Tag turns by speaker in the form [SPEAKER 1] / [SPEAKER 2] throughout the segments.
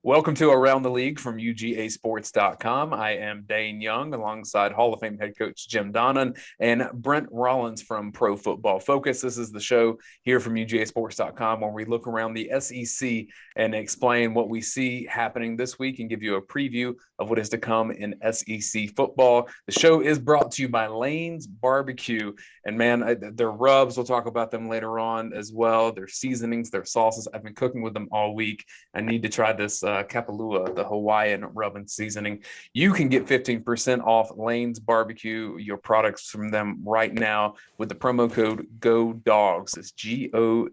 [SPEAKER 1] Welcome to Around the League from UGAsports.com. I am Dayne Young alongside Hall of Fame head coach Jim Donnan and Brent Rollins from Pro Football Focus. This is the show here from UGAsports.com where we look around the SEC and explain what we see happening this week and give you a preview of what is to come in SEC football. The show is brought to you by Lane's Barbecue. And man, their rubs, we'll talk about them later on as well. Their seasonings, their sauces. I've been cooking with them all week. I need to try this Kapalua, the Hawaiian rub and seasoning. You can get 15% off Lane's Barbecue, your products from them right now with the promo code GODAWGS. It's GODAWGS,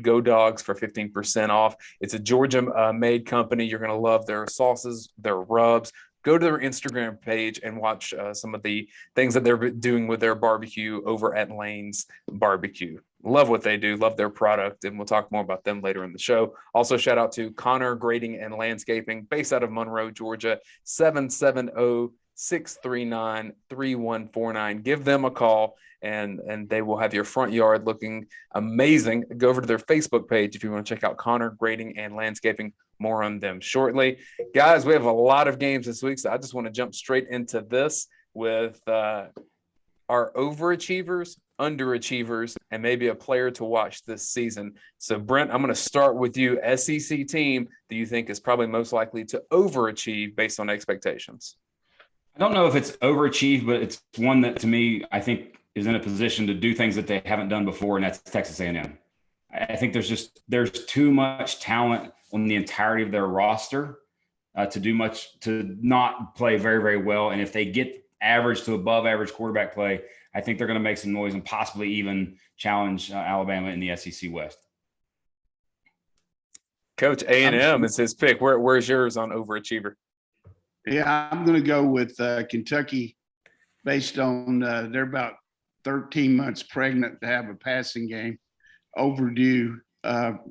[SPEAKER 1] Go Dogs for 15% off. It's a Georgia made company. You're going to love their sauces, their rubs. Go to their Instagram page and watch some of the things that they're doing with their barbecue over at Lane's Barbecue. Love what they do, love their product, and we'll talk more about them later in the show. Also, shout out to Conor Grading and Landscaping, based out of Monroe, Georgia, 770-639-3149. Give them a call, and they will have your front yard looking amazing. Go over to their Facebook page if you want to check out Conor Grading and Landscaping. More on them shortly. Guys, we have a lot of games this week, so I just want to jump straight into this with our overachievers, underachievers, and maybe a player to watch this season. So, Brent, I'm going to start with you. SEC team do you think is probably most likely to overachieve based on expectations?
[SPEAKER 2] I don't know if it's overachieved, but it's one that, to me, I think is in a position to do things that they haven't done before, and that's Texas A&M. I think there's too much talent on the entirety of their roster to not play very, very well. And if they get average to above average quarterback play, I think they're going to make some noise and possibly even challenge Alabama in the SEC West.
[SPEAKER 1] Coach, A&M is his pick. Where's yours on overachiever?
[SPEAKER 3] Yeah, I'm going to go with Kentucky based on they're about 13 months pregnant to have a passing game overdue.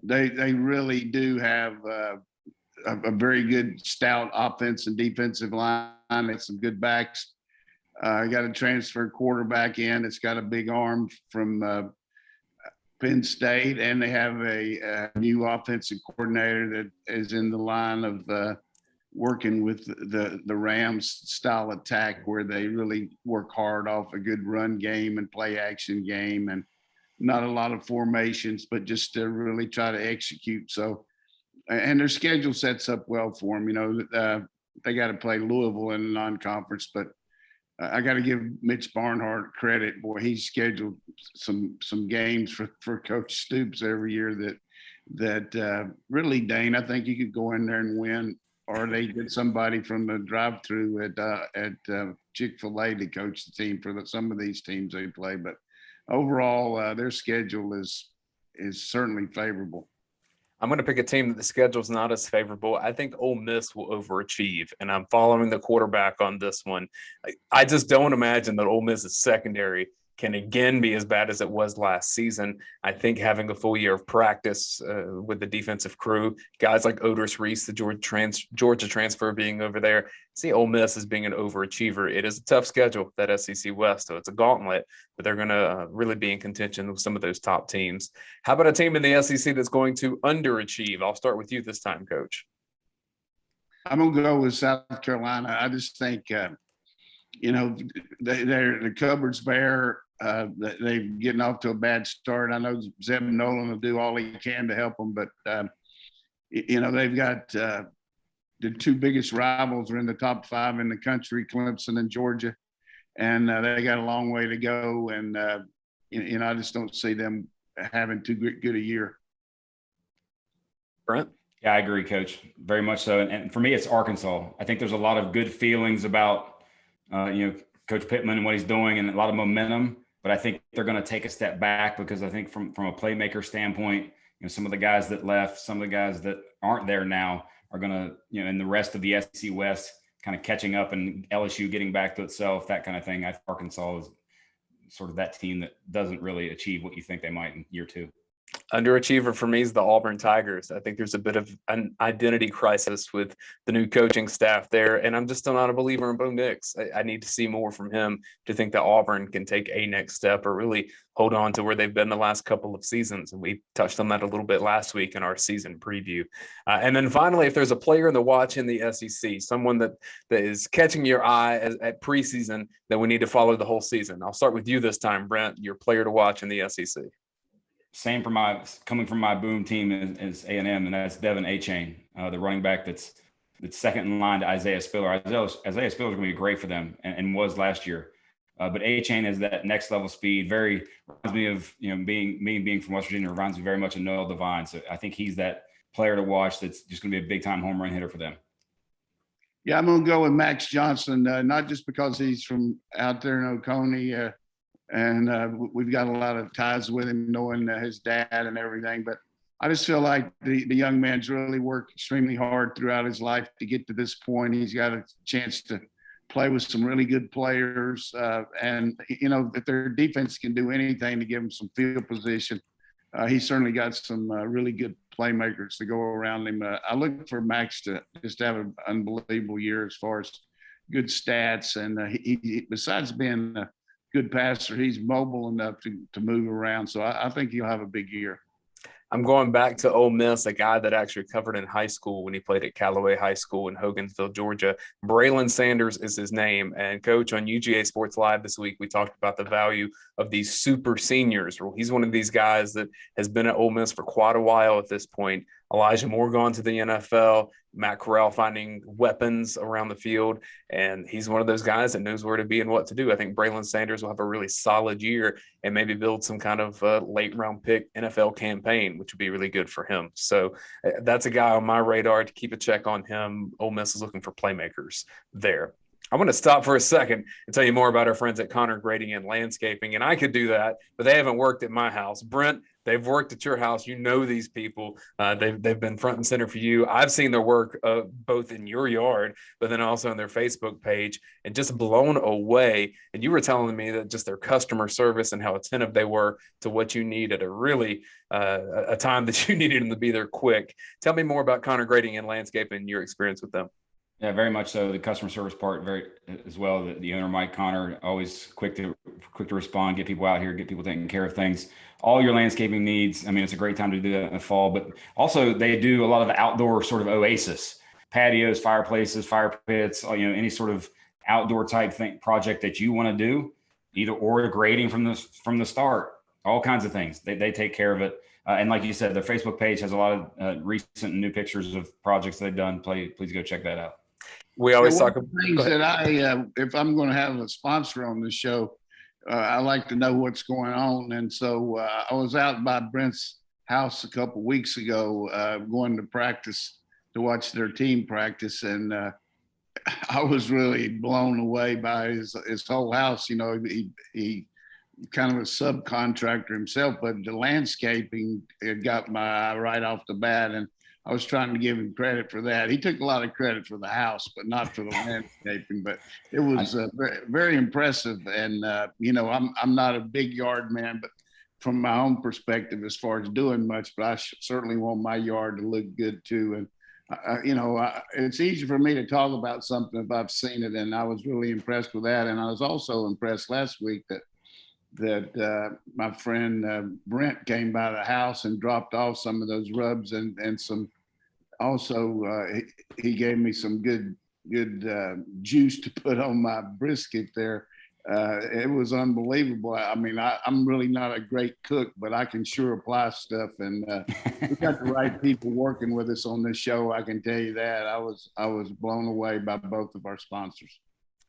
[SPEAKER 3] They really do have a very good stout offense and defensive line. It's some good backs. Got a transfer quarterback in. It's got a big arm from Penn State, and they have a new offensive coordinator that is in the line of working with the Rams style attack, where they really work hard off a good run game and play action game, and not a lot of formations, but just to really try to execute. So, and their schedule sets up well for them. You know, they got to play Louisville in a non-conference, but I got to give Mitch Barnhart credit. Boy, he's scheduled some games for Coach Stoops every year that really, Dayne, I think you could go in there and win, or they get somebody from the drive-through at Chick-fil-A to coach the team for some of these teams they play. But overall, their schedule is certainly favorable.
[SPEAKER 1] I'm going to pick a team that the schedule's not as favorable. I think Ole Miss will overachieve, and I'm following the quarterback on this one. I just don't imagine that Ole Miss's secondary can again be as bad as it was last season. I think having a full year of practice with the defensive crew, guys like Otis Reese, the Georgia transfer being over there, see Ole Miss as being an overachiever. It is a tough schedule, that SEC West, so it's a gauntlet, but they're going to really be in contention with some of those top teams. How about a team in the SEC that's going to underachieve? I'll start with you this time, Coach.
[SPEAKER 3] I'm going to go with South Carolina. I just think, the cupboard's bare. They're getting off to a bad start. I know Zeb Nolan will do all he can to help them, but they've got the two biggest rivals are in the top 5 in the country, Clemson and Georgia, and they got a long way to go. And I just don't see them having too good a year.
[SPEAKER 1] Brent?
[SPEAKER 2] Yeah, I agree, Coach. Very much so. And for me, it's Arkansas. I think there's a lot of good feelings about Coach Pittman and what he's doing, and a lot of momentum. But I think they're going to take a step back, because I think from a playmaker standpoint, some of the guys that left, some of the guys that aren't there now are going to, and the rest of the SEC West kind of catching up, and LSU getting back to itself, that kind of thing. I think Arkansas is sort of that team that doesn't really achieve what you think they might in year 2.
[SPEAKER 1] Underachiever for me is the Auburn Tigers. I think there's a bit of an identity crisis with the new coaching staff there, and I'm just still not a believer in Bo Nix. I need to see more from him to think that Auburn can take a next step or really hold on to where they've been the last couple of seasons. And we touched on that a little bit last week in our season preview. And then finally, if there's a player in the watch in the SEC, someone that is catching your eye at preseason that we need to follow the whole season. I'll start with you this time, Brent, your player to watch in the SEC.
[SPEAKER 2] Same for coming from my boom team is A&M, and that's Devin Achane, the running back that's second in line to Isaiah Spiller. Isaiah Spiller is going to be great for them and was last year. But Achane is that next level speed. Very reminds me of being from West Virginia. Reminds me very much of Noel Devine. So I think he's that player to watch. That's just going to be a big time home run hitter for them.
[SPEAKER 3] Yeah, I'm going to go with Max Johnson, not just because he's from out there in Oconee. And we've got a lot of ties with him, knowing his dad and everything. But I just feel like the young man's really worked extremely hard throughout his life to get to this point. He's got a chance to play with some really good players. And, if their defense can do anything to give him some field position, he's certainly got some really good playmakers to go around him. I look for Max to just have an unbelievable year as far as good stats. And he besides being – good passer, he's mobile enough to move around. So I think he'll have a big year.
[SPEAKER 1] I'm going back to Ole Miss, a guy that actually covered in high school when he played at Callaway High School in Hogansville, Georgia. Braylon Sanders is his name. And Coach, on UGA Sports Live this week, we talked about the value of these super seniors. Well, he's one of these guys that has been at Ole Miss for quite a while at this point. Elijah Moore going to the NFL, Matt Corral finding weapons around the field, and he's one of those guys that knows where to be and what to do. I think Braylon Sanders will have a really solid year and maybe build some kind of late round pick NFL campaign, which would be really good for him. So that's a guy on my radar to keep a check on him. Ole Miss is looking for playmakers there. I want to stop for a second and tell you more about our friends at Conor Grading and Landscaping. And I could do that, but they haven't worked at my house. Brent, they've worked at your house. You know these people. They've been front and center for you. I've seen their work both in your yard, but then also on their Facebook page, and just blown away. And you were telling me that just their customer service and how attentive they were to what you need at a really a time that you needed them to be there quick. Tell me more about Conor Grading and Landscaping and your experience with them.
[SPEAKER 2] Yeah, very much so. The customer service part, very as well. The owner, Mike Connor, always quick to respond, get people out here, get people taking care of things. All your landscaping needs. I mean, it's a great time to do that in the fall, but also they do a lot of the outdoor sort of oasis, patios, fireplaces, fire pits, any sort of outdoor type project that you want to do, either or grading from the start, all kinds of things. They take care of it. And like you said, their Facebook page has a lot of recent and new pictures of projects they've done. Please go check that out.
[SPEAKER 1] We always talk about
[SPEAKER 3] things that if I'm going to have a sponsor on the show, I like to know what's going on. And so I was out by Brent's house a couple of weeks ago, going to practice to watch their team practice. And I was really blown away by his whole house. He kind of a subcontractor himself, but the landscaping, it got my eye right off the bat. And I was trying to give him credit for that. He took a lot of credit for the house, but not for the landscaping. But it was very, very impressive. And I'm not a big yard man, but from my own perspective, as far as doing much, but I certainly want my yard to look good too. And it's easy for me to talk about something if I've seen it, and I was really impressed with that. And I was also impressed last week that my friend Brent came by the house and dropped off some of those rubs and some. Also, he gave me some good juice to put on my brisket there. It was unbelievable. I mean, I'm really not a great cook, but I can sure apply stuff. And we got the right people working with us on this show. I can tell you that. I was blown away by both of our sponsors.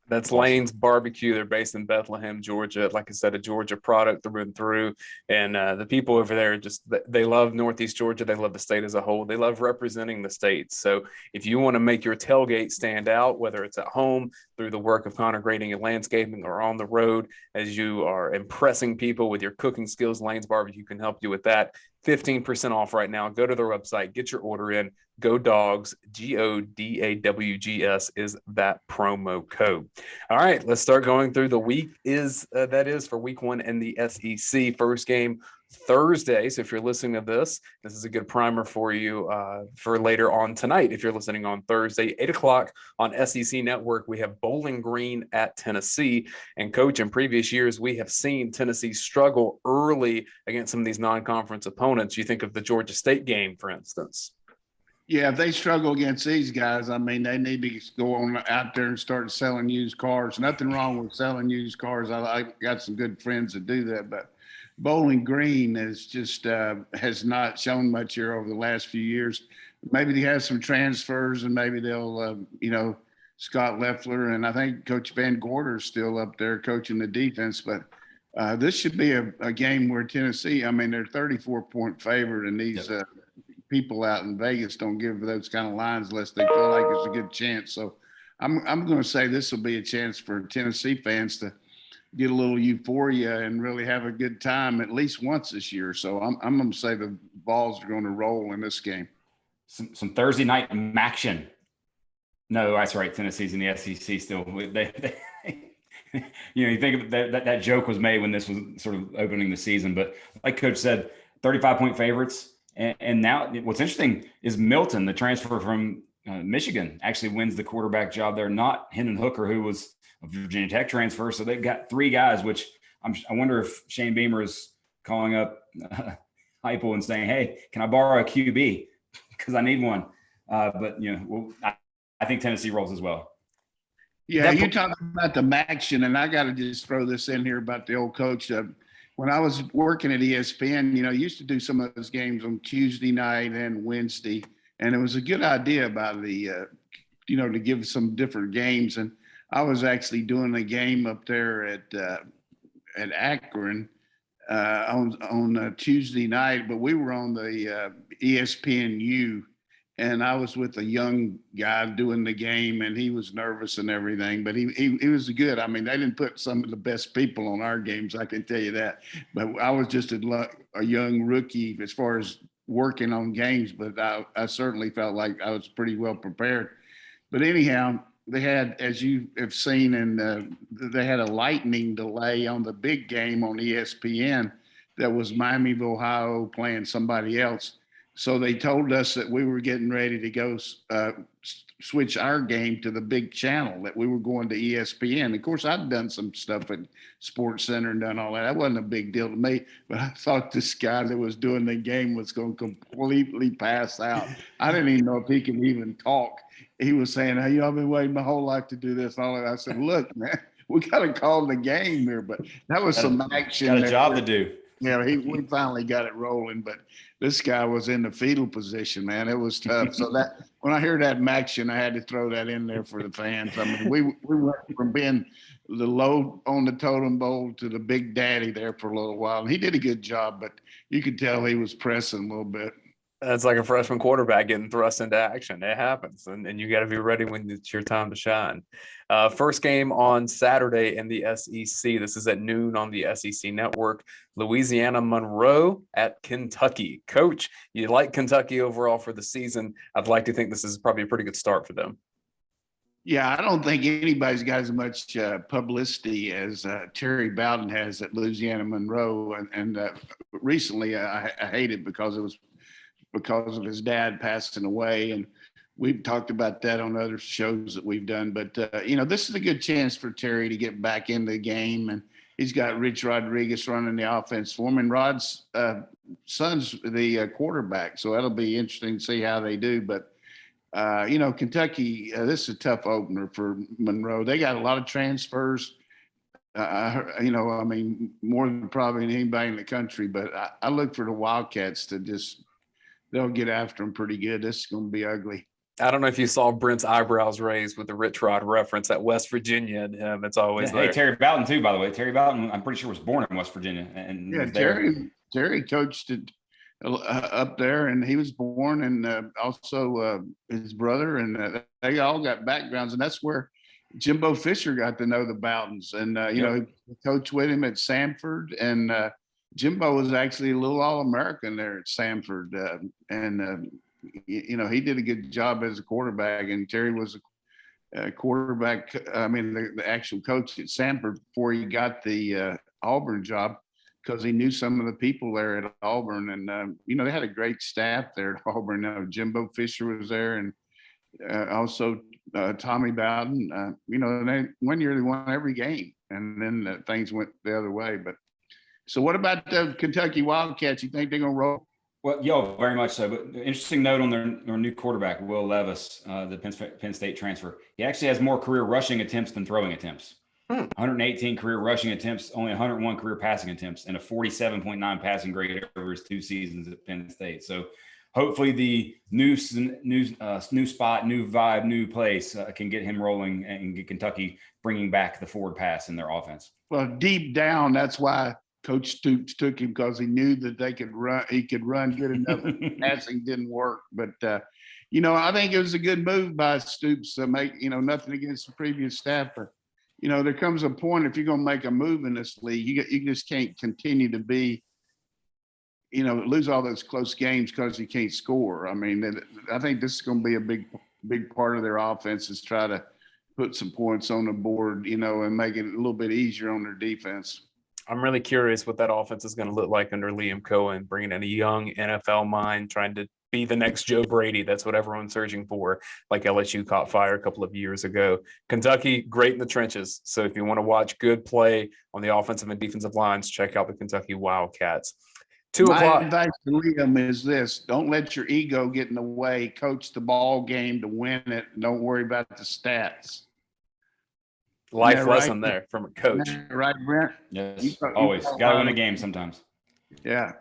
[SPEAKER 1] That's Lane's Barbecue. They're based in Bethlehem, Georgia. Like I said, a Georgia product through and through. And the people over there, they love Northeast Georgia. They love the state as a whole. They love representing the state. So if you want to make your tailgate stand out, whether it's at home through the work of Conor Grading and Landscaping or on the road, as you are impressing people with your cooking skills, Lane's Barbecue can help you with that. 15% off right now. Go to their website, get your order in. Go Dogs, GODAWGS is that promo code. All right, let's start going through the week that is for week one in the SEC. First game Thursday. So if you're listening to this is a good primer for you for later on tonight. If you're listening on Thursday, 8:00 on SEC Network, we have Bowling Green at Tennessee. And Coach, in previous years, we have seen Tennessee struggle early against some of these non-conference opponents. You think of the Georgia State game, for instance.
[SPEAKER 3] Yeah, if they struggle against these guys, I mean, they need to go on out there and start selling used cars. Nothing wrong with selling used cars. I got some good friends that do that, but Bowling Green is just has not shown much here over the last few years. Maybe they have some transfers, and maybe they'll, Scott Leffler, and I think Coach Van Gorder is still up there coaching the defense. But this should be a game where Tennessee, I mean, they're 34-point favorite, and these people out in Vegas don't give those kind of lines unless they feel like it's a good chance. So I'm going to say this will be a chance for Tennessee fans to get a little euphoria and really have a good time at least once this year. So I'm going to say the balls are going to roll in this game.
[SPEAKER 2] Some Thursday night action. No, that's right. Tennessee's in the SEC still. They you think of that joke was made when this was sort of opening the season, but like Coach said, 35-point favorites. And now what's interesting is Milton, the transfer from Michigan, actually wins the quarterback job there, not Hendon Hooker, who was a Virginia Tech transfer. So they've got three guys, which I wonder if Shane Beamer is calling up Heupel and saying, hey, can I borrow a QB? Because I need one. But, I think Tennessee rolls as well.
[SPEAKER 3] Yeah, you're talking about the action, and I got to just throw this in here about the old coach. When I was working at ESPN, used to do some of those games on Tuesday night and Wednesday, and it was a good idea about the, to give some different games. And I was actually doing a game up there at Akron on Tuesday night, but we were on the ESPNU, and I was with a young guy doing the game, and he was nervous and everything, but he was good. I mean, they didn't put some of the best people on our games, I can tell you that. But I was just a young rookie as far as working on games, but I certainly felt like I was pretty well prepared. But anyhow, they had, as you have seen, and they had a lightning delay on the big game on ESPN that was Miami of Ohio playing somebody else. So they told us that we were getting ready to go switch our game to the big channel, that we were going to ESPN. Of course, I'd done some stuff at Sports Center and done all that. That wasn't a big deal to me, but I thought this guy that was doing the game was going to completely pass out. I didn't even know if he could even talk. He was saying, hey, I've been waiting my whole life to do this and all that. I said, look, man, we got to call the game here. But that was some action.
[SPEAKER 2] Got a job to do.
[SPEAKER 3] Yeah, we finally got it rolling, but this guy was in the fetal position, man. It was tough. So that when I heard that action, I had to throw that in there for the fans. I mean, we went from being the low on the totem pole to the big daddy there for a little while. And he did a good job, but you could tell he was pressing a little bit.
[SPEAKER 1] That's like a freshman quarterback getting thrust into action. It happens, and you got to be ready when it's your time to shine. First game on Saturday in the SEC. This is at noon on the SEC Network. Louisiana Monroe at Kentucky. Coach, you like Kentucky overall for the season. I'd like to think this is probably a pretty good start for them.
[SPEAKER 3] Yeah, I don't think anybody's got as much publicity as Terry Bowden has at Louisiana Monroe. And recently I hate it because of his dad passing away. And we've talked about that on other shows that we've done. But, this is a good chance for Terry to get back in the game. And he's got Rich Rodriguez running the offense for him. And Rod's son's the quarterback. So that'll be interesting to see how they do. But, Kentucky, this is a tough opener for Monroe. They got a lot of transfers. More than probably anybody in the country. But I look for the Wildcats to they'll get after them pretty good. This is going to be ugly.
[SPEAKER 1] I don't know if you saw Brent's eyebrows raised with the Rich Rod reference at West Virginia and him. It's always there.
[SPEAKER 2] Hey, Terry Bowden too, by the way. Terry Bowden, I'm pretty sure, was born in West Virginia. And
[SPEAKER 3] yeah, Terry coached it up there, and he was born, and also his brother, and they all got backgrounds, and that's where Jimbo Fisher got to know the Bowdens, and he coached with him at Samford, and Jimbo was actually a little All-American there at Samford, he did a good job as a quarterback, and Terry was a quarterback. I mean, the actual coach at Samford before he got the Auburn job. because he knew some of the people there at Auburn. And, they had a great staff there at Auburn. Jimbo Fisher was there, and also Tommy Bowden. And they, one year they won every game, and then things went the other way. But so what about the Kentucky Wildcats? You think they're going to roll?
[SPEAKER 2] Well, very much so. But interesting note on their new quarterback, Will Levis, the Penn State transfer. He actually has more career rushing attempts than throwing attempts. 118 career rushing attempts, only 101 career passing attempts, and a 47.9 passing grade over his 2 seasons at Penn State. So hopefully the new spot, new vibe, new place can get him rolling and get Kentucky bringing back the forward pass in their offense.
[SPEAKER 3] Well, deep down, that's why Coach Stoops took him, because he knew that he could run good enough. Passing didn't work. But, I think it was a good move by Stoops to make, nothing against the previous staff. But, there comes a point, if you're going to make a move in this league, you just can't continue to be, lose all those close games because you can't score. I mean, I think this is going to be a big part of their offense, is try to put some points on the board, and make it a little bit easier on their defense.
[SPEAKER 1] I'm really curious what that offense is going to look like under Liam Cohen, bringing in a young NFL mind, trying to be the next Joe Brady. That's what everyone's searching for, like LSU caught fire a couple of years ago. Kentucky, great in the trenches. So if you want to watch good play on the offensive and defensive lines, check out the Kentucky Wildcats. 2 o'clock.
[SPEAKER 3] My advice to Liam is this: don't let your ego get in the way. Coach the ball game to win it. Don't worry about the stats.
[SPEAKER 1] Life lesson there from a coach.
[SPEAKER 3] Right, Brent?
[SPEAKER 2] Yes, always. Got to win a game sometimes.
[SPEAKER 3] Yeah.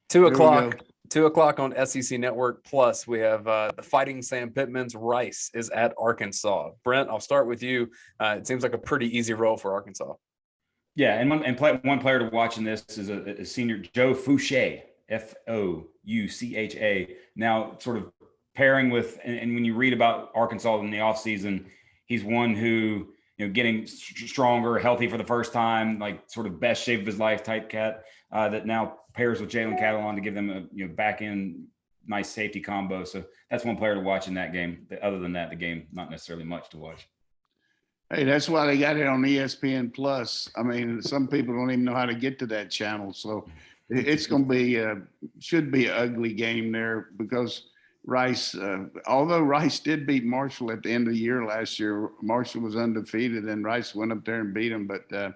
[SPEAKER 1] 2 o'clock. 2 o'clock on SEC Network Plus. We have the Fighting Sam Pittman's Rice is at Arkansas. Brent, I'll start with you. It seems like a pretty easy role for Arkansas.
[SPEAKER 2] Yeah, and one player to watch in this is a senior, Joe Fouché, Foucha. Now, sort of pairing with, and when you read about Arkansas in the offseason, he's one who, getting stronger, healthy for the first time, like sort of best shape of his life type cat, that now pairs with Jalen Catalon to give them a back end nice safety combo. So that's one player to watch in that game. Other than that, the game, not necessarily much to watch.
[SPEAKER 3] Hey, that's why they got it on ESPN Plus. I mean, some people don't even know how to get to that channel. So it's going to be, should be an ugly game there, because Rice, although Rice did beat Marshall at the end of the year last year, Marshall was undefeated and Rice went up there and beat him. But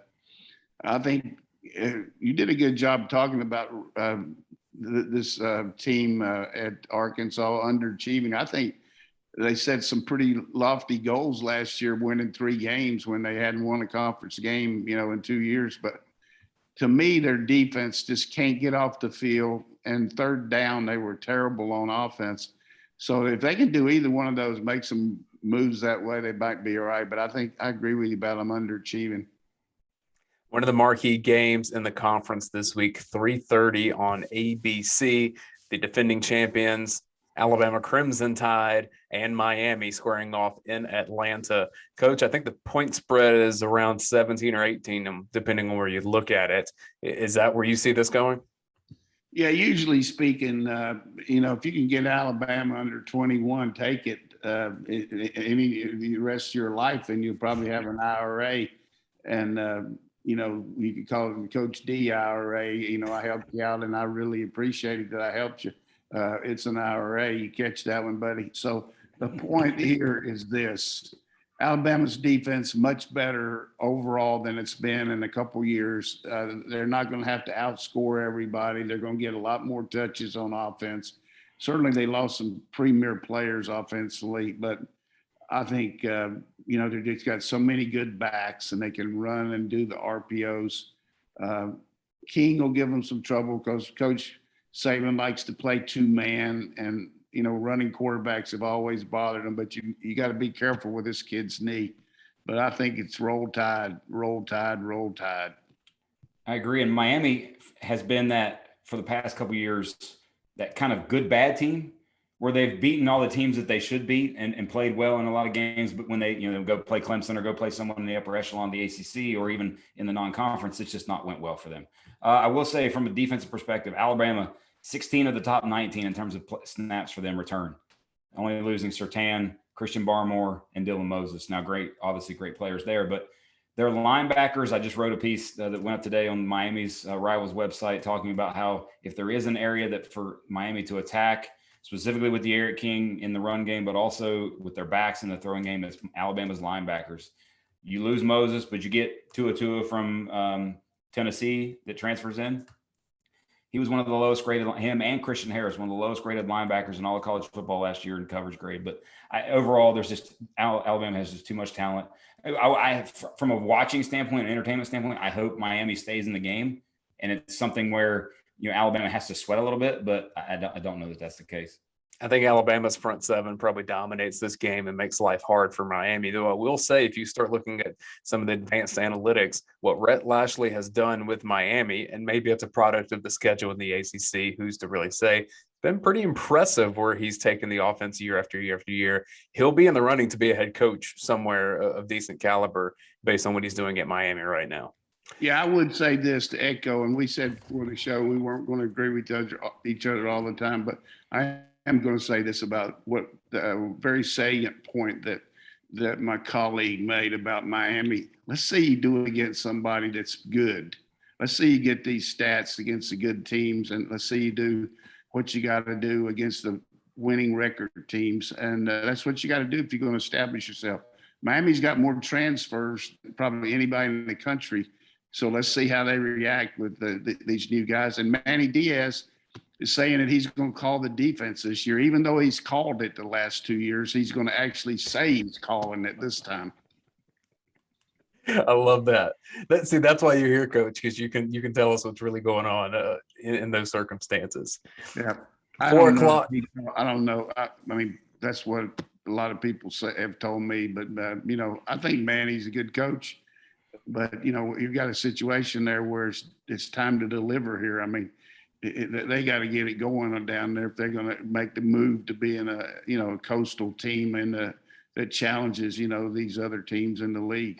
[SPEAKER 3] I think you did a good job talking about this team at Arkansas underachieving. I think they set some pretty lofty goals last year, winning 3 games when they hadn't won a conference game, in 2 years. But to me, their defense just can't get off the field. And third down, they were terrible on offense. So if they can do either one of those, make some moves that way, they might be all right. But I think I agree with you about them underachieving.
[SPEAKER 1] One of the marquee games in the conference this week, 3:30 on ABC, the defending champions, Alabama Crimson Tide and Miami squaring off in Atlanta. Coach, I think the point spread is around 17 or 18, depending on where you look at it. Is that where you see this going?
[SPEAKER 3] Yeah, usually speaking, if you can get Alabama under 21, take it the rest of your life, and you'll probably have an IRA. And, you can call it Coach D IRA. I helped you out, and I really appreciated that I helped you. It's an IRA. You catch that one, buddy. So the point here is this: Alabama's defense much better overall than it's been in a couple years. They're not going to have to outscore everybody. They're going to get a lot more touches on offense. Certainly, they lost some premier players offensively, but I think they've just got so many good backs, and they can run and do the RPOs. King will give them some trouble because Coach Saban likes to play 2-man, and running quarterbacks have always bothered him. But you got to be careful with this kid's knee. But I think it's roll tide, roll tide, roll tide.
[SPEAKER 2] I agree. And Miami has been that for the past couple of years, that kind of good bad team where they've beaten all the teams that they should beat and played well in a lot of games. But when they go play Clemson or go play someone in the upper echelon of the ACC or even in the non-conference, it's just not went well for them. I will say from a defensive perspective, Alabama, 16 of the top 19 in terms of snaps for them return. Only losing Surtain, Christian Barmore, and Dylan Moses. Now, obviously great players there, but Their linebackers, I just wrote a piece that went up today on Miami's Rivals website talking about how if there is an area that for Miami to attack, specifically with the Eric King in the run game, but also with their backs in the throwing game, is Alabama's linebackers. You lose Moses, but you get Tua from Tennessee that transfers in. He was one of the lowest graded, him and Christian Harris, one of the lowest graded linebackers in all of college football last year in coverage grade. But overall, there's just Alabama has just too much talent. From a watching standpoint, an entertainment standpoint, I hope Miami stays in the game, and it's something where Alabama has to sweat a little bit, but I don't know that that's the case.
[SPEAKER 1] I think Alabama's front seven probably dominates this game and makes life hard for Miami. Though I will say, if you start looking at some of the advanced analytics, what Rhett Lashley has done with Miami, and maybe it's a product of the schedule in the ACC, who's to really say, been pretty impressive where he's taken the offense year after year after year. He'll be in the running to be a head coach somewhere of decent caliber based on what he's doing at Miami right now.
[SPEAKER 3] Yeah, I would say this to echo, and we said before the show we weren't going to agree with each other all the time, but I'm going to say this about what the very salient point that my colleague made about Miami. Let's see you do it against somebody that's good. Let's see you get these stats against the good teams, and let's see you do what you got to do against the winning record teams. And that's what you got to do if you're going to establish yourself. Miami's got more transfers than probably anybody in the country. So let's see how they react with these new guys. And Manny Diaz is saying that he's going to call the defense this year. Even though he's called it the last 2 years, he's going to actually say he's calling it this time.
[SPEAKER 1] I love that. That's why you're here, Coach, because you can tell us what's really going on in those circumstances.
[SPEAKER 3] Yeah.
[SPEAKER 1] 4 o'clock.
[SPEAKER 3] I don't know. I mean, that's what a lot of people have told me. But, I think Manny's a good coach. But, you've got a situation there where it's time to deliver here. I mean, they got to get it going down there if they're going to make the move to being a coastal team and that challenges, these other teams in the league.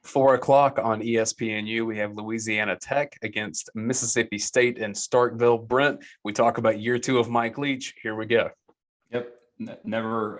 [SPEAKER 1] 4 o'clock on ESPNU, we have Louisiana Tech against Mississippi State in Starkville. Brent, we talk about year 2 of Mike Leach. Here we go.
[SPEAKER 2] Yep.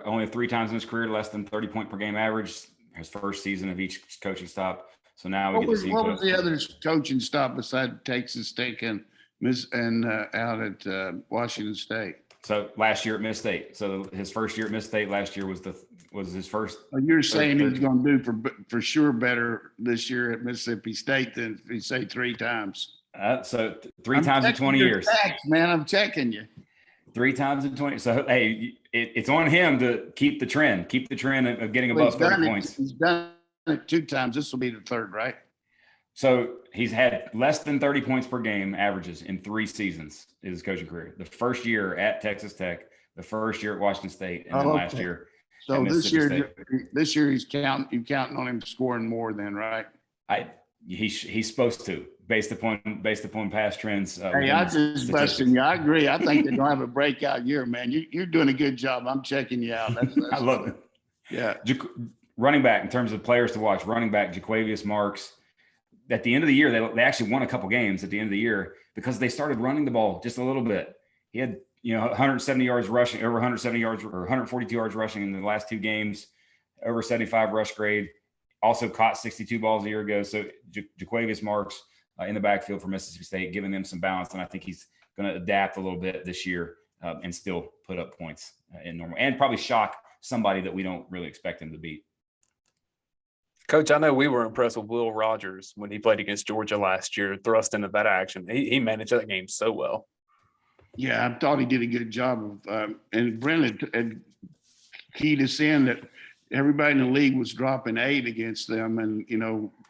[SPEAKER 2] Only 3 times in his career, less than 30 point per game average. His first season of each coaching stop. So now we get to see
[SPEAKER 3] what was the other coaching stop besides Texas State and out at Washington State?
[SPEAKER 2] So last year at Miss State. So his first year at Miss State last year was his first.
[SPEAKER 3] Well, you're saying he's going to do for sure better this year at Mississippi State than if you say 3 times.
[SPEAKER 2] So 3 times in 20 years.
[SPEAKER 3] Facts, man, I'm checking you.
[SPEAKER 2] 3 times in 20. So hey, it's on him to keep the trend of getting above 30 points.
[SPEAKER 3] He's done it 2 times. This will be the 3rd, right?
[SPEAKER 2] So he's had less than 30 points per game averages in 3 seasons in his coaching career. The first year at Texas Tech, the first year at Washington State, and then last year.
[SPEAKER 3] So this year you're counting on him scoring more then, right?
[SPEAKER 2] He's supposed to, based upon past trends.
[SPEAKER 3] Hey, I just busting you. I agree. I think they're gonna have a breakout year, man. You're doing a good job. I'm checking you out. That's
[SPEAKER 2] I love it.
[SPEAKER 3] Yeah.
[SPEAKER 2] Running back, in terms of players to watch, running back Jaquavius Marks. At the end of the year, they actually won a couple games at the end of the year because they started running the ball just a little bit. He had 170 yards rushing, over 170 yards or 142 yards rushing in the last 2 games, over 75 rush grade. Also caught 62 balls a year ago. So Jaquavius Marks in the backfield for Mississippi State, giving them some balance. And I think he's going to adapt a little bit this year and still put up points in normal and probably shock somebody that we don't really expect him to beat.
[SPEAKER 1] Coach, I know we were impressed with Will Rogers when he played against Georgia last year, thrust into that action. He managed that game so well.
[SPEAKER 3] Yeah, I thought he did a good job of and Brent had keyed us in that everybody in the league was dropping 8 against them, and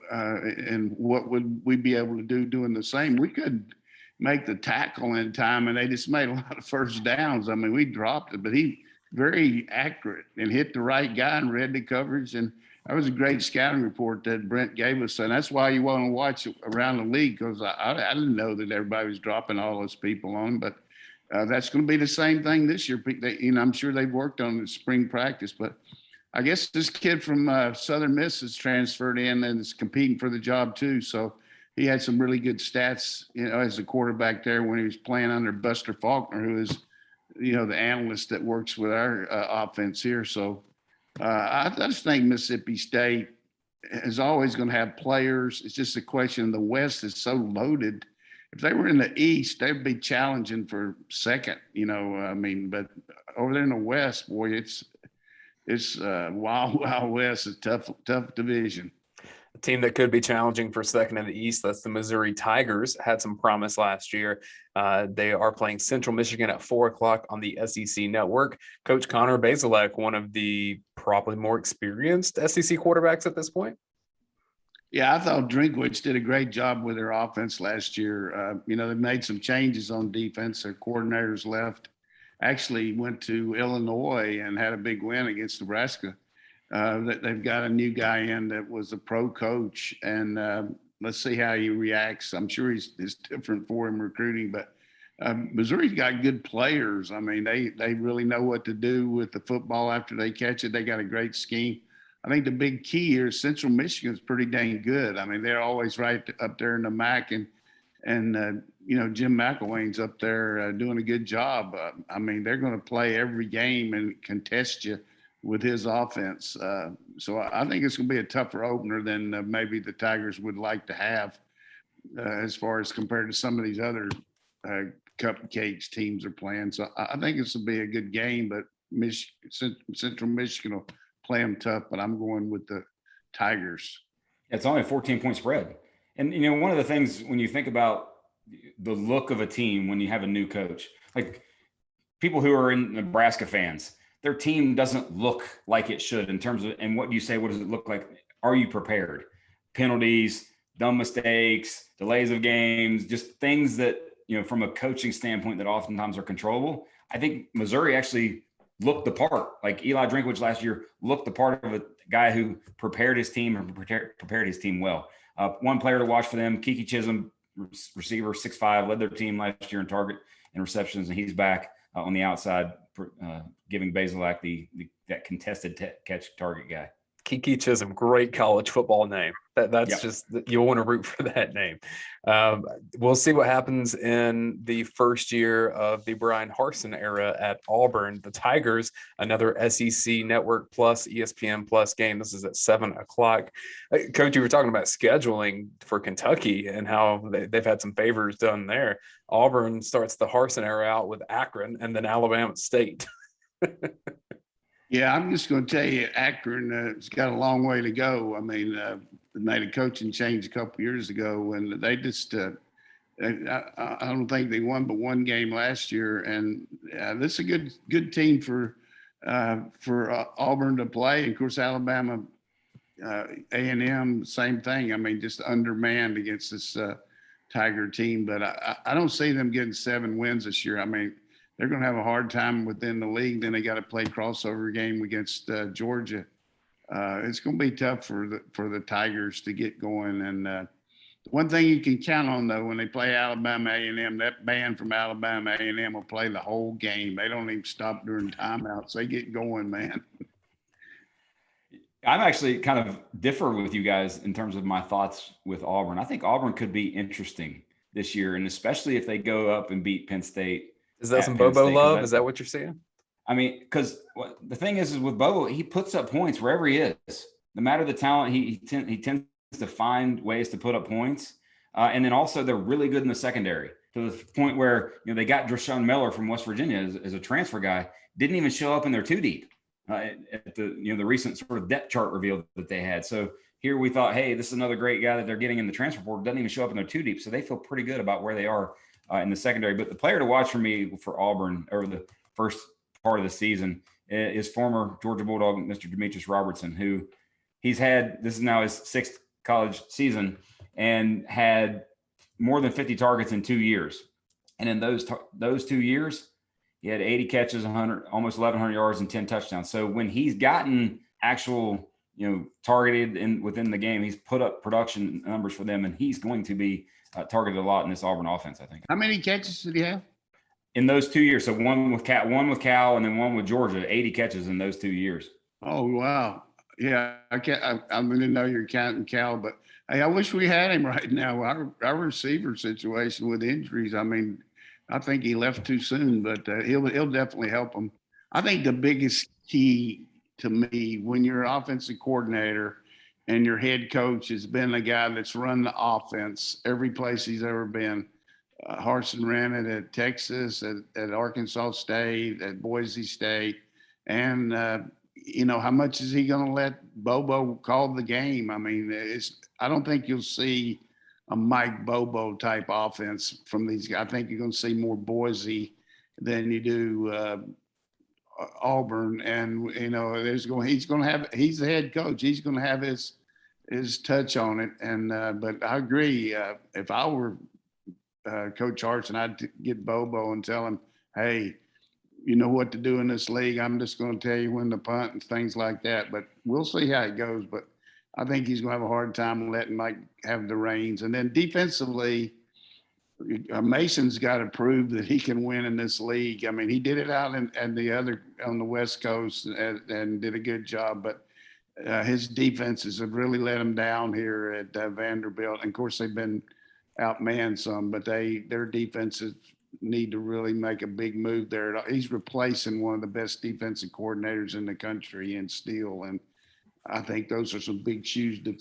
[SPEAKER 3] and what would we be able to do doing the same? We couldn't make the tackle in time, and they just made a lot of first downs. I mean, we dropped it, but he very accurate and hit the right guy and read the coverage. And that was a great scouting report that Brent gave us. And that's why you want to watch around the league, because I didn't know that everybody was dropping all those people on. But that's going to be the same thing this year. I'm sure they've worked on the spring practice. But I guess this kid from Southern Miss has transferred in and is competing for the job too. So he had some really good stats, as a quarterback there when he was playing under Buster Faulkner, who is, the analyst that works with our offense here. So I just think Mississippi State is always going to have players. It's just a question. The West is so loaded. If they were in the East, they'd be challenging for second. But over there in the West, boy, it's wild, wild West. It's tough division.
[SPEAKER 1] A team that could be challenging for second in the East, that's the Missouri Tigers. Had some promise last year. They are playing Central Michigan at 4:00 on the SEC Network. Coach Connor Bazelak, one of the probably more experienced SEC quarterbacks at this point.
[SPEAKER 3] Yeah, I thought Drinkwitz did a great job with their offense last year. They made some changes on defense. Their coordinators left. Actually went to Illinois and had a big win against Nebraska. They've got a new guy in that was a pro coach, and let's see how he reacts. I'm sure it's different for him recruiting, but Missouri's got good players. I mean, they really know what to do with the football after they catch it. They got a great scheme. I think the big key here is Central Michigan's pretty dang good. I mean, they're always right up there in the MAC, and Jim McElwain's up there doing a good job. They're going to play every game and contest you with his offense. So I think it's going to be a tougher opener than maybe the Tigers would like to have as far as compared to some of these other cupcakes teams are playing. So I think this will be a good game, but Central Michigan will play them tough, but I'm going with the Tigers.
[SPEAKER 2] It's only a 14-point spread. And, one of the things when you think about the look of a team when you have a new coach, like people who are in Nebraska fans, their team doesn't look like it should in terms of, and what do you say, what does it look like? Are you prepared? Penalties, dumb mistakes, delays of games, just things that, from a coaching standpoint that oftentimes are controllable. I think Missouri actually looked the part. Like Eli Drinkwitz last year looked the part of a guy who prepared his team and prepared his team well. One player to watch for them, Kiki Chisholm, receiver, 6'5", led their team last year in target and receptions, and he's back on the outside, giving Bazelak that contested catch target guy.
[SPEAKER 1] Kiki Chisholm, great college football name. That's yep. Just, you'll want to root for that name. We'll see what happens in the first year of the Brian Harsin era at Auburn. The Tigers, another SEC Network Plus, ESPN Plus game. This is at 7:00. Coach, you were talking about scheduling for Kentucky and how they've had some favors done there. Auburn starts the Harsin era out with Akron and then Alabama State.
[SPEAKER 3] Yeah, I'm just going to tell you, Akron, it's got a long way to go. They made a coaching change a couple years ago, and they just I don't think they won but one game last year. And this is a good team for Auburn to play. And of course, Alabama, A&M, same thing. Just undermanned against this Tiger team. But I don't see them getting 7 wins this year. They're going to have a hard time within the league. Then they got to play crossover game against Georgia. It's going to be tough for the Tigers to get going. And one thing you can count on, though, when they play Alabama A&M, that band from Alabama A&M will play the whole game. They don't even stop during timeouts. They get going, man.
[SPEAKER 2] I'm actually kind of differ with you guys in terms of my thoughts with Auburn. I think Auburn could be interesting this year, and especially if they go up and beat Penn State.
[SPEAKER 1] Is that some Bobo love? Is that what you're saying?
[SPEAKER 2] Because the thing is with Bobo, he puts up points wherever he is. No matter the talent, he tends to find ways to put up points. And then also they're really good in the secondary to the point where, they got Drashun Miller from West Virginia as a transfer guy, didn't even show up in their 2 deep at the recent sort of depth chart reveal that they had. So here we thought, hey, this is another great guy that they're getting in the transfer portal, doesn't even show up in their 2 deep. So they feel pretty good about where they are in the secondary. But the player to watch for me for Auburn over the first part of the season is former Georgia Bulldog, Mr. Demetrius Robertson, who this is now his 6th college season and had more than 50 targets in 2 years. And in those 2 years, he had 80 catches, almost 1,100 yards and 10 touchdowns. So when he's gotten actual, targeted within the game, he's put up production numbers for them, and he's going to be targeted a lot in this Auburn offense, I think.
[SPEAKER 3] How many catches did he have?
[SPEAKER 2] In those 2 years. So one with Cal, and then one with Georgia, 80 catches in those 2 years.
[SPEAKER 3] Oh, wow. Yeah, I didn't know you're counting Cal, but hey, I wish we had him right now. Our receiver situation with injuries, I think he left too soon, but he'll definitely help them. I think the biggest key to me when you're an offensive coordinator and your head coach has been a guy that's run the offense every place he's ever been. Harsin ran it at Texas, at Arkansas State, at Boise State. And, how much is he going to let Bobo call the game? I mean, I don't think you'll see a Mike Bobo type offense from these guys. I think you're going to see more Boise than you do Auburn. And, he's the head coach. He's going to have his touch on it. And, but I agree. If I were Coach Harsin, I'd get Bobo and tell him, hey, you know what to do in this league. I'm just going to tell you when to punt and things like that. But we'll see how it goes. But I think he's going to have a hard time letting Mike have the reins. And then defensively, Mason's got to prove that he can win in this league. I mean, he did it out on the West Coast and did a good job. But his defenses have really let him down here at Vanderbilt. And of course, they've been outmanned some, but their defenses need to really make a big move there. He's replacing one of the best defensive coordinators in the country in Steele, and I think those are some big shoes to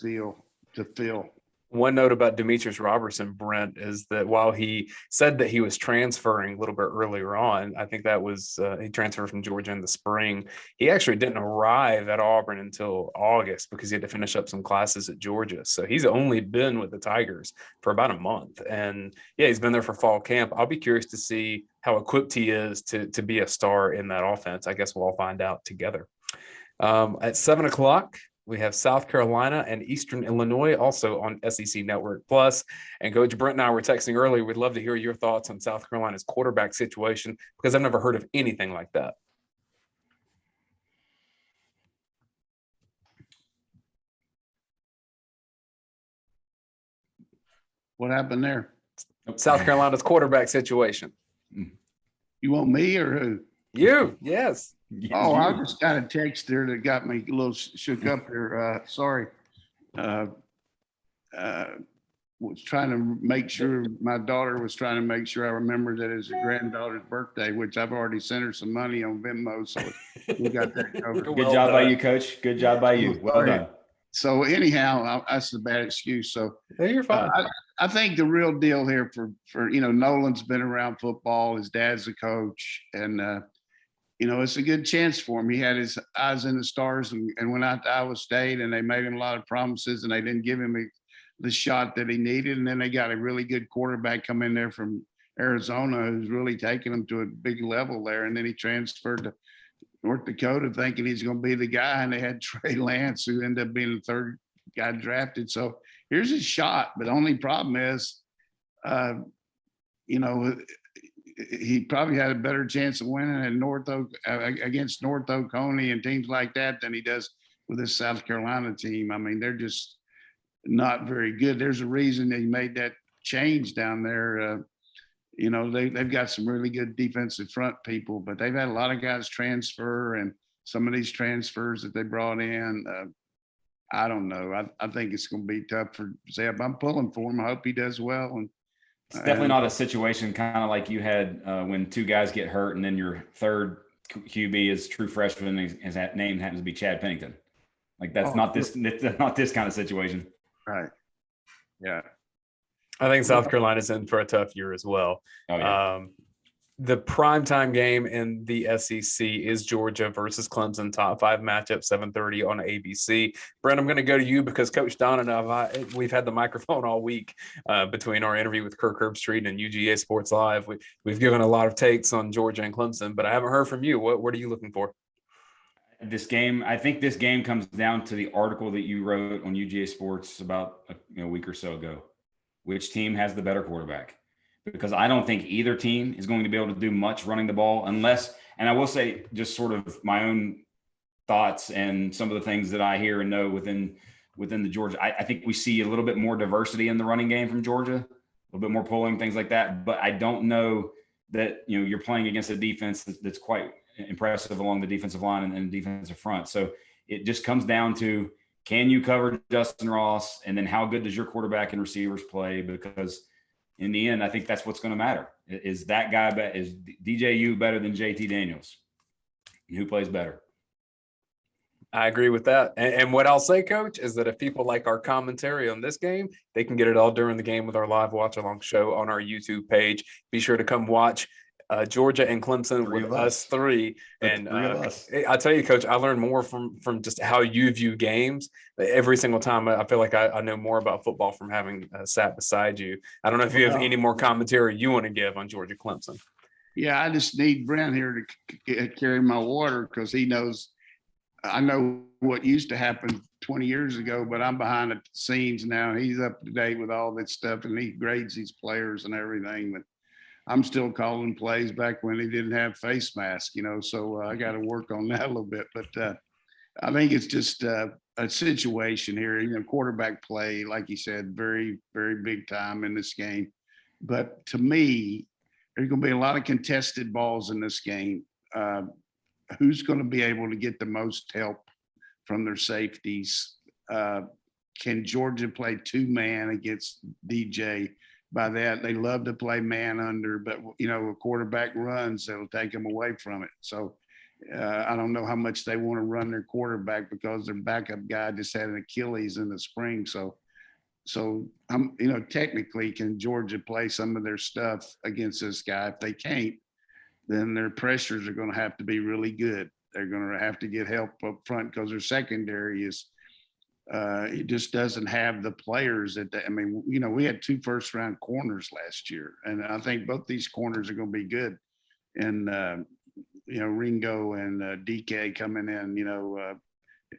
[SPEAKER 3] fill.
[SPEAKER 1] One note about Demetrius Robertson, Brent, is that while he said that he was transferring a little bit earlier on, I think that was he transferred from Georgia in the spring. He actually didn't arrive at Auburn until August because he had to finish up some classes at Georgia. So he's only been with the Tigers for about a month. And yeah, he's been there for fall camp. I'll be curious to see how equipped he is to be a star in that offense. I guess we'll all find out together. At 7 o'clock, we have South Carolina and Eastern Illinois also on SEC Network Plus. And Coach Brent and I were texting earlier. We'd love to hear your thoughts on South Carolina's quarterback situation because I've never heard of anything like that.
[SPEAKER 3] What happened there?
[SPEAKER 1] South Carolina's quarterback situation.
[SPEAKER 3] You want me or who?
[SPEAKER 1] You, yes.
[SPEAKER 3] Oh, I just got a text there that got me a little shook up here. Sorry. Was trying to make sure, my daughter was trying to make sure I remembered that it's her granddaughter's birthday, which I've already sent her some money on Venmo, so we got that covered.
[SPEAKER 2] Good job by you, Coach. Good job by you. Well done.
[SPEAKER 3] So anyhow, that's a bad excuse. So
[SPEAKER 1] hey, you're fine.
[SPEAKER 3] I think the real deal here for Nolan's been around football. His dad's a coach, and it's a good chance for him. He had his eyes in the stars and went out to Iowa State, and they made him a lot of promises, and they didn't give him the shot that he needed. And then they got a really good quarterback come in there from Arizona who's really taken him to a big level there. And then he transferred to North Dakota thinking he's going to be the guy, and they had Trey Lance, who ended up being the third guy drafted. So here's his shot. But the only problem is, he probably had a better chance of winning at against North Oconee and teams like that than he does with this South Carolina team. I mean, they're just not very good. There's a reason they made that change down there. They've got some really good defensive front people, but they've had a lot of guys transfer, and some of these transfers that they brought in, I don't know. I think it's going to be tough for Zeb. I'm pulling for him. I hope he does well. And
[SPEAKER 2] it's definitely not a situation kind of like you had when two guys get hurt and then your third QB is true freshman and his name happens to be Chad Pennington. Like that's not this kind of situation.
[SPEAKER 3] Right. Yeah.
[SPEAKER 1] I think South Carolina's in for a tough year as well.
[SPEAKER 2] Oh, yeah.
[SPEAKER 1] The primetime game in the SEC is Georgia versus Clemson, top 5 matchup, 7:30 on ABC. Brent, I'm going to go to you because Coach Donnan and I, we've had the microphone all week between our interview with Kirk Herbstreit and UGA Sports Live. We've given a lot of takes on Georgia and Clemson, but I haven't heard from you. What are you looking for?
[SPEAKER 2] I think this game comes down to the article that you wrote on UGA Sports about a week or so ago. Which team has the better quarterback? Because I don't think either team is going to be able to do much running the ball unless, and I will say just sort of my own thoughts and some of the things that I hear and know within the Georgia. I think we see a little bit more diversity in the running game from Georgia, a little bit more pulling, things like that. But I don't know that, you're playing against a defense that's quite impressive along the defensive line and defensive front. So it just comes down to, can you cover Justin Ross? And then how good does your quarterback and receivers play? Because in the end, I think that's what's going to matter. Is that guy, is DJU better than JT Daniels? And who plays better?
[SPEAKER 1] I agree with that. And what I'll say, Coach, is that if people like our commentary on this game, they can get it all during the game with our live watch along show on our YouTube page. Be sure to come watch Georgia and Clemson with us three. And I tell you, Coach, I learned more from just how you view games. Every single time I feel like I know more about football from having sat beside you. I don't know if you have any more commentary you want to give on Georgia Clemson.
[SPEAKER 3] Yeah, I just need Brent here to carry my water because he knows. I know what used to happen 20 years ago, but I'm behind the scenes now. He's up to date with all that stuff, and he grades these players and everything. But I'm still calling plays back when he didn't have face masks, so I got to work on that a little bit. But I think it's just a situation here. Quarterback play, like you said, very, very big time in this game. But to me, there's going to be a lot of contested balls in this game. Who's going to be able to get the most help from their safeties? Can Georgia play 2-man against DJ? By that, they love to play man under, but a quarterback runs, that'll take them away from it. So I don't know how much they want to run their quarterback because their backup guy just had an Achilles in the spring. So technically, can Georgia play some of their stuff against this guy? If they can't, then their pressures are going to have to be really good. They're going to have to get help up front because their secondary is it just doesn't have the players we had 2 first-round corners last year, and I think both these corners are going to be good. And Ringo and DK coming in,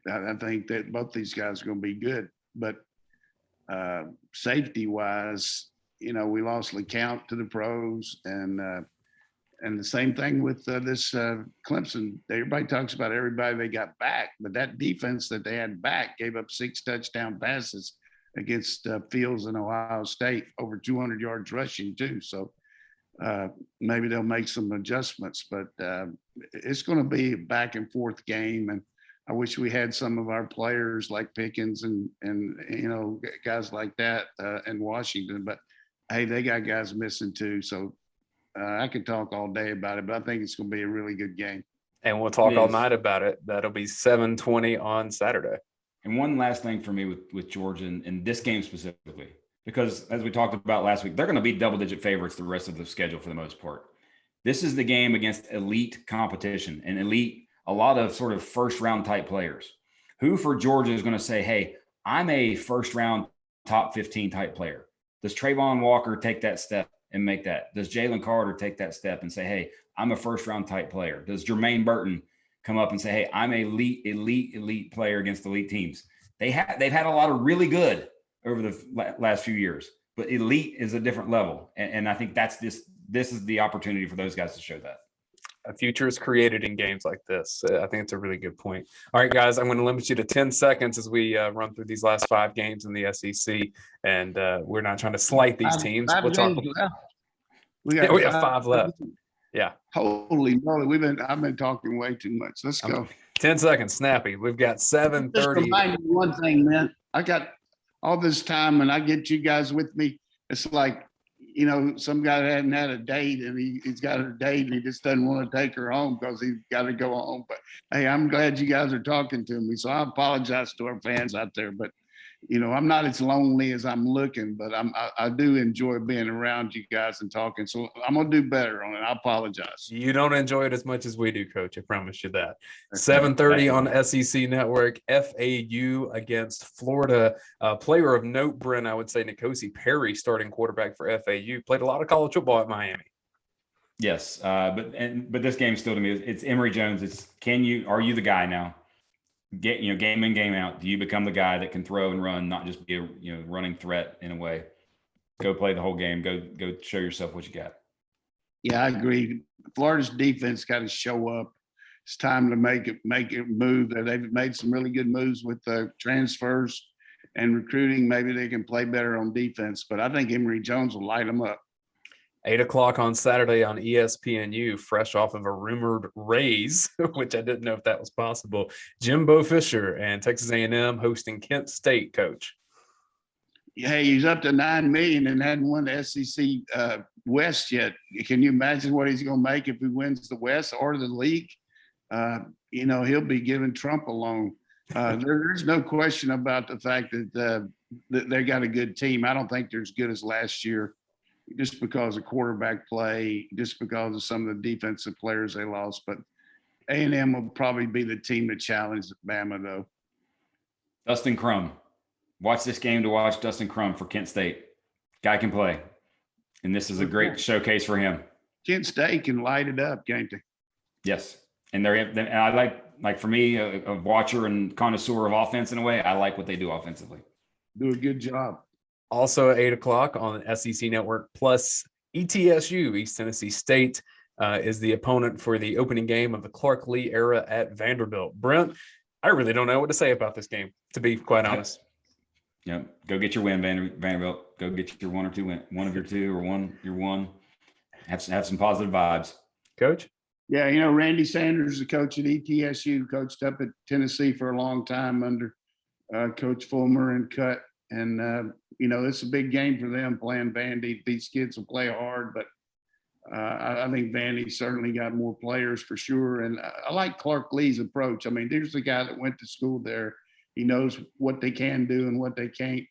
[SPEAKER 3] I think that both these guys are going to be good. But safety-wise, we lost LeCount to the pros, and the same thing with this Clemson. Everybody talks about everybody they got back, but that defense that they had back gave up 6 touchdown passes against Fields and Ohio State, over 200 yards rushing too. So maybe they'll make some adjustments, but it's going to be a back and forth game. And I wish we had some of our players like Pickens and guys like that in Washington, but hey, they got guys missing too. So I could talk all day about it, but I think it's going to be a really good game.
[SPEAKER 1] And we'll talk all night about it. That'll be 7:20 on Saturday.
[SPEAKER 2] And one last thing for me with Georgia and this game specifically, because as we talked about last week, they're going to be double-digit favorites the rest of the schedule for the most part. This is the game against elite competition and a lot of sort of first-round type players. Who for Georgia is going to say, hey, I'm a first-round top 15 type player? Does Trayvon Walker take that step and make that? Does Jalen Carter take that step and say, hey, I'm a first round type player? Does Jermaine Burton come up and say, hey, I'm an elite player against elite teams? They've had a lot of really good over the last few years, but elite is a different level. And I think this is the opportunity for those guys to show that.
[SPEAKER 1] A future is created in games like this. I think it's a really good point. All right, guys, I'm going to limit you to 10 seconds as we run through these last 5 games in the SEC. And we're not trying to slight these teams. We have 5 left. Yeah.
[SPEAKER 3] Holy moly, I've been talking way too much. Let's go.
[SPEAKER 1] 10 seconds, snappy. We've got 7:30.
[SPEAKER 3] Just remind me one thing, man. I got all this time, and I get you guys with me. It's like, some guy hadn't had a date, and he's got a date, and he just doesn't want to take her home because he's got to go home. But hey, I'm glad you guys are talking to me. So I apologize to our fans out there, but I'm not as lonely as I'm looking, but I do enjoy being around you guys and talking. So I'm going to do better on it. I apologize.
[SPEAKER 1] You don't enjoy it as much as we do, Coach. I promise you that. 7:30 on SEC Network, FAU against Florida. Player of note, Brent, I would say N'Kosi Perry, starting quarterback for FAU. Played a lot of college football at Miami.
[SPEAKER 2] Yes, but this game still to me, it's Emory Jones. Are you the guy now? Game in, game out. Do you become the guy that can throw and run, not just be a running threat in a way? Go play the whole game. Go show yourself what you got.
[SPEAKER 3] Yeah, I agree. Florida's defense got to show up. It's time to make it move. They've made some really good moves with the transfers and recruiting. Maybe they can play better on defense, but I think Emory Jones will light them up.
[SPEAKER 1] 8:00 on Saturday on ESPNU, fresh off of a rumored raise, which I didn't know if that was possible. Jimbo Fisher and Texas A&M hosting Kent State, Coach.
[SPEAKER 3] Yeah, he's up to $9 million and hadn't won the SEC West yet. Can you imagine what he's going to make if he wins the West or the league? He'll be giving Trump a loan. There's no question about the fact that they got a good team. I don't think they're as good as last year, just because of quarterback play, just because of some of the defensive players they lost. But A&M will probably be the team to challenge Bama, though.
[SPEAKER 2] Dustin Crum. Watch this game to watch Dustin Crum for Kent State. Guy can play. And this is a great showcase for him.
[SPEAKER 3] Kent State can light it up, can't they?
[SPEAKER 2] Yes. And I like for me, a watcher and connoisseur of offense in a way, I like what they do offensively.
[SPEAKER 3] Do a good job.
[SPEAKER 1] Also at 8 o'clock on the SEC Network Plus, ETSU, East Tennessee State, is the opponent for the opening game of the Clark Lee era at Vanderbilt. Brent, I really don't know what to say about this game, to be quite honest.
[SPEAKER 2] Yeah, go get your win, Vanderbilt. Go get your one of your two, or your one. Have some positive vibes.
[SPEAKER 1] Coach?
[SPEAKER 3] Yeah, Randy Sanders is the coach at ETSU, coached up at Tennessee for a long time under Coach Fulmer and Cut. And, it's a big game for them playing Vandy. These kids will play hard, but I think Vandy certainly got more players for sure. And I like Clark Lee's approach. I mean, there's the guy that went to school there. He knows what they can do and what they can't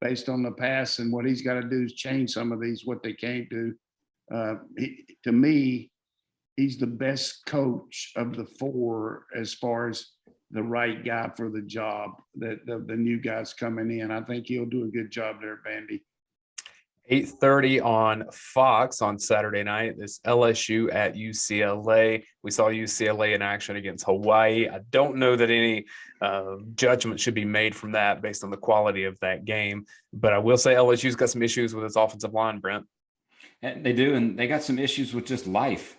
[SPEAKER 3] based on the past. And what he's got to do is change some of these, what they can't do. To me, he's the best coach of the four as far as the right guy for the job, that the new guys coming in. I think he'll do a good job there, Vandy.
[SPEAKER 1] 8:30 on Fox on Saturday night is LSU at UCLA. We saw UCLA in action against Hawaii. I don't know that any judgment should be made from that based on the quality of that game, but I will say LSU's got some issues with its offensive line, Brent.
[SPEAKER 2] And they do, and they got some issues with just life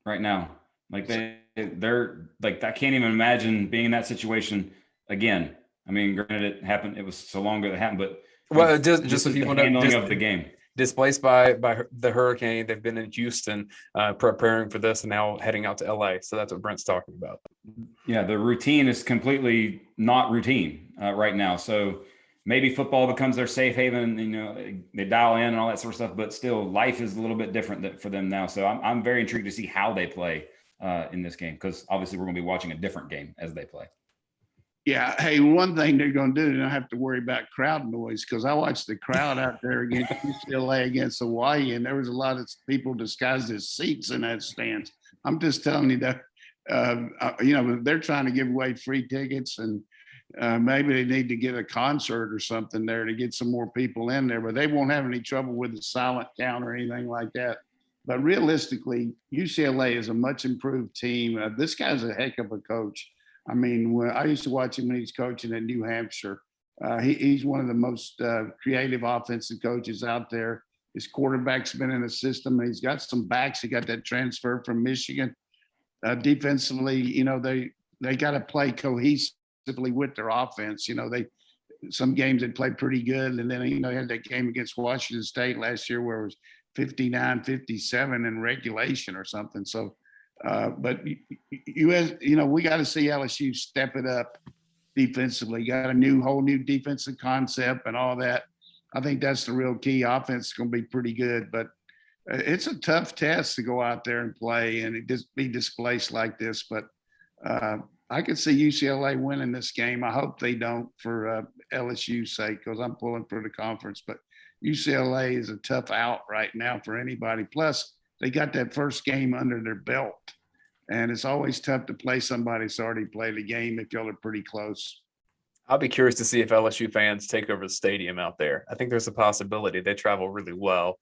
[SPEAKER 2] right now. Like they're like, I can't even imagine being in that situation again. I mean, granted, it happened. It was so long ago that happened, but
[SPEAKER 1] well, just if you want to
[SPEAKER 2] handling of the game.
[SPEAKER 1] Displaced by the hurricane, they've been in Houston preparing for this, and now heading out to LA. So that's what Brent's talking about.
[SPEAKER 2] Yeah, the routine is completely not routine right now. So maybe football becomes their safe haven. They dial in and all that sort of stuff, but still, life is a little bit different for them now. So I'm very intrigued to see how they play in this game, because obviously we're going to be watching a different game as they play.
[SPEAKER 3] Yeah. Hey, one thing they're going to do, they don't have to worry about crowd noise, because I watched the crowd out there against UCLA against Hawaii, and there was a lot of people disguised as seats in that stand. I'm just telling you that, they're trying to give away free tickets, and maybe they need to get a concert or something there to get some more people in there, but they won't have any trouble with the silent count or anything like that. But realistically, UCLA is a much improved team. This guy's a heck of a coach. I mean, I used to watch him when he was coaching at New Hampshire. He's one of the most creative offensive coaches out there. His quarterback's been in the system, and he's got some backs. He got that transfer from Michigan. Defensively, they got to play cohesively with their offense. Some games they played pretty good, and then they had that game against Washington State last year where it was 59-57 in regulation or something. So, but we got to see LSU step it up defensively. Got a whole new defensive concept and all that. I think that's the real key. Offense is going to be pretty good, but it's a tough test to go out there and play and just be displaced like this. But I could see UCLA winning this game. I hope they don't, for LSU's sake, because I'm pulling for the conference. But UCLA is a tough out right now for anybody. Plus, they got that first game under their belt. And it's always tough to play somebody that's already played a game if y'all are pretty close.
[SPEAKER 1] I'll be curious to see if LSU fans take over the stadium out there. I think there's a possibility. They travel really well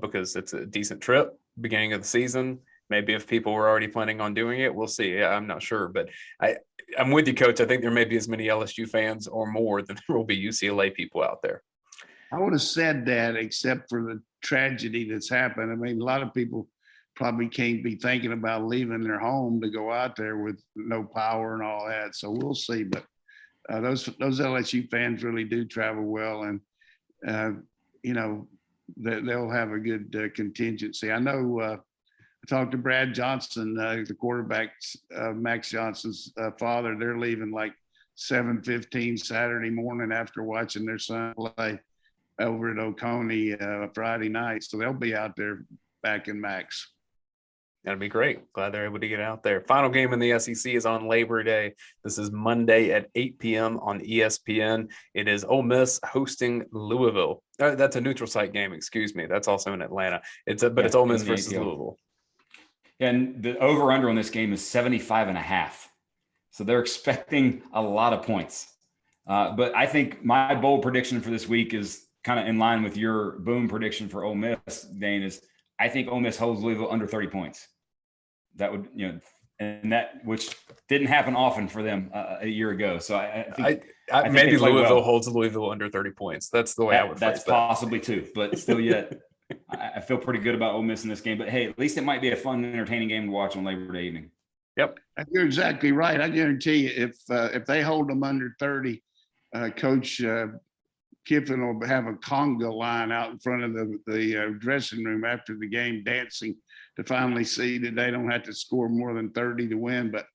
[SPEAKER 1] because it's a decent trip, beginning of the season. Maybe if people were already planning on doing it, we'll see. I'm not sure. But I'm with you, Coach. I think there may be as many LSU fans or more than there will be UCLA people out there.
[SPEAKER 3] I would have said that, except for the tragedy that's happened. I mean, a lot of people probably can't be thinking about leaving their home to go out there with no power and all that. So we'll see. But those LSU fans really do travel well, and they'll have a good contingency. I know. I talked to Brad Johnson, the quarterback, Max Johnson's father. They're leaving like 7:15 Saturday morning after watching their son play over at Oconee Friday night. So they'll be out there backing Max.
[SPEAKER 1] That'd be great. Glad they're able to get out there. Final game in the SEC is on Labor Day. This is Monday at 8 p.m. on ESPN. It is Ole Miss hosting Louisville. That's a neutral site game. Excuse me. That's also in Atlanta. It's Ole Miss versus Louisville.
[SPEAKER 2] And the over-under on this game is 75.5. So they're expecting a lot of points. But I think my bold prediction for this week is kind of in line with your boom prediction for Ole Miss, Dayne, is I think Ole Miss holds Louisville under 30 points. That would, and that, which didn't happen often for them a year ago. So I think
[SPEAKER 1] maybe Louisville holds Louisville under 30 points. That's the way I would phrase that.
[SPEAKER 2] That's possibly too, but still yet, I feel pretty good about Ole Miss in this game. But hey, at least it might be a fun, entertaining game to watch on Labor Day evening.
[SPEAKER 1] Yep.
[SPEAKER 3] You're exactly right. I guarantee you, if they hold them under 30, Coach Kiffin will have a conga line out in front of the dressing room after the game, dancing to finally see that they don't have to score more than 30 to win. But,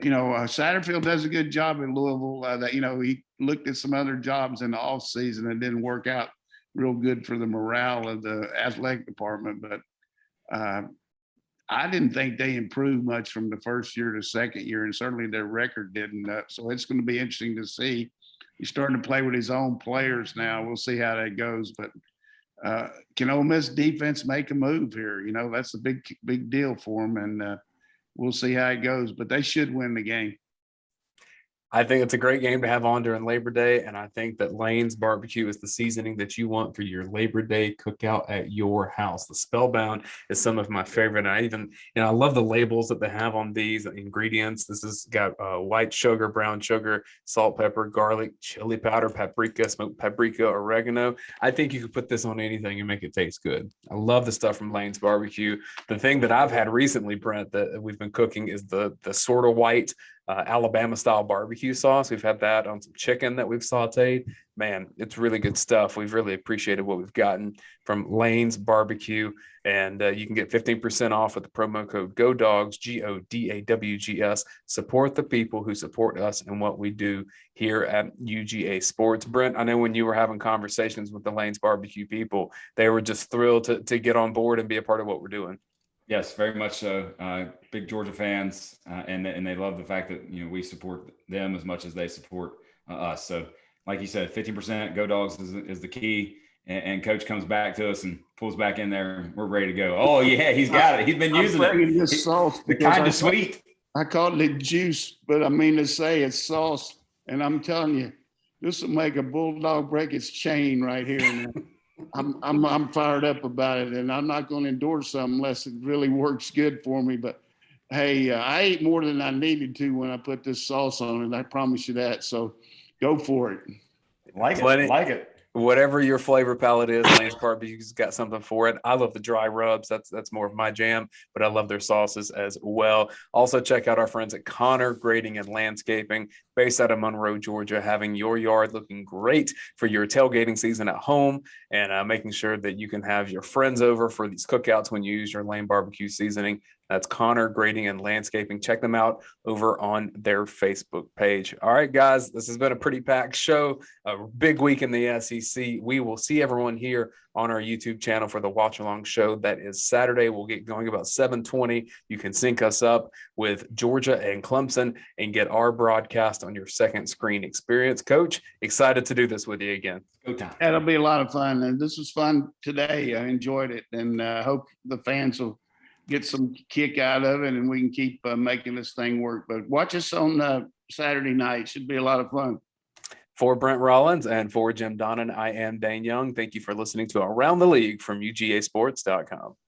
[SPEAKER 3] Satterfield does a good job in Louisville. He looked at some other jobs in the offseason and didn't work out real good for the morale of the athletic department. But I didn't think they improved much from the first year to second year, and certainly their record didn't. So it's going to be interesting to see. He's starting to play with his own players now. We'll see how that goes. But can Ole Miss defense make a move here? That's a big deal for them, and we'll see how it goes. But they should win the game.
[SPEAKER 1] I think it's a great game to have on during Labor Day, and I think that Lane's Barbecue is the seasoning that you want for your Labor Day cookout at your house. The Spellbound is some of my favorite. And I love the labels that they have on these ingredients. This has got white sugar, brown sugar, salt, pepper, garlic, chili powder, paprika, smoked paprika, oregano. I think you could put this on anything and make it taste good. I love the stuff from Lane's Barbecue. The thing that I've had recently, Brent, that we've been cooking is the sort of white Alabama style barbecue sauce. We've had that on some chicken that we've sauteed. Man, it's really good stuff. We've really appreciated what we've gotten from Lane's Barbecue, and you can get 15% off with the promo code GODAWGS, GODAWGS. Support the people who support us and what we do here at UGA Sports. Brent, I know when you were having conversations with the Lane's Barbecue people, they were just thrilled to get on board and be a part of what we're doing.
[SPEAKER 2] Yes, very much so. Big Georgia fans, and they love the fact that we support them as much as they support us. So, like you said, 15% Go Dogs is the key. And Coach comes back to us and pulls back in there, and we're ready to go. Oh yeah, he's got it. He's been using it.
[SPEAKER 3] This sauce,
[SPEAKER 2] the kind of sweet.
[SPEAKER 3] I called it juice, but I mean to say it's sauce. And I'm telling you, this will make a bulldog break its chain right here. Now. I'm fired up about it, and I'm not going to endorse something unless it really works good for me. But hey, I ate more than I needed to when I put this sauce on it. I promise you that. So go for it.
[SPEAKER 2] Like it.
[SPEAKER 1] Whatever your flavor palette is, Lane's Barbecue's got something for it. I love the dry rubs. That's more of my jam, but I love their sauces as well. Also, check out our friends at Conor Grading and Landscaping, based out of Monroe, Georgia, having your yard looking great for your tailgating season at home, and making sure that you can have your friends over for these cookouts when you use your Lane Barbecue seasoning. That's Conor Grading and Landscaping. Check them out over on their Facebook page. All right, guys, this has been a pretty packed show, a big week in the SEC. We will see everyone here on our YouTube channel for the watch along show. That is Saturday. We'll get going about 7:20. You can sync us up with Georgia and Clemson and get our broadcast on your second screen experience. Coach, excited to do this with you again.
[SPEAKER 2] Go time.
[SPEAKER 3] That'll be a lot of fun. And this was fun today. I enjoyed it, and hope the fans will get some kick out of it, and we can keep making this thing work. But watch us on Saturday night. Should be a lot of fun.
[SPEAKER 1] For Brent Rollins and for Jim Donnan, I am Dayne Young. Thank you for listening to Around the League from UGAsports.com.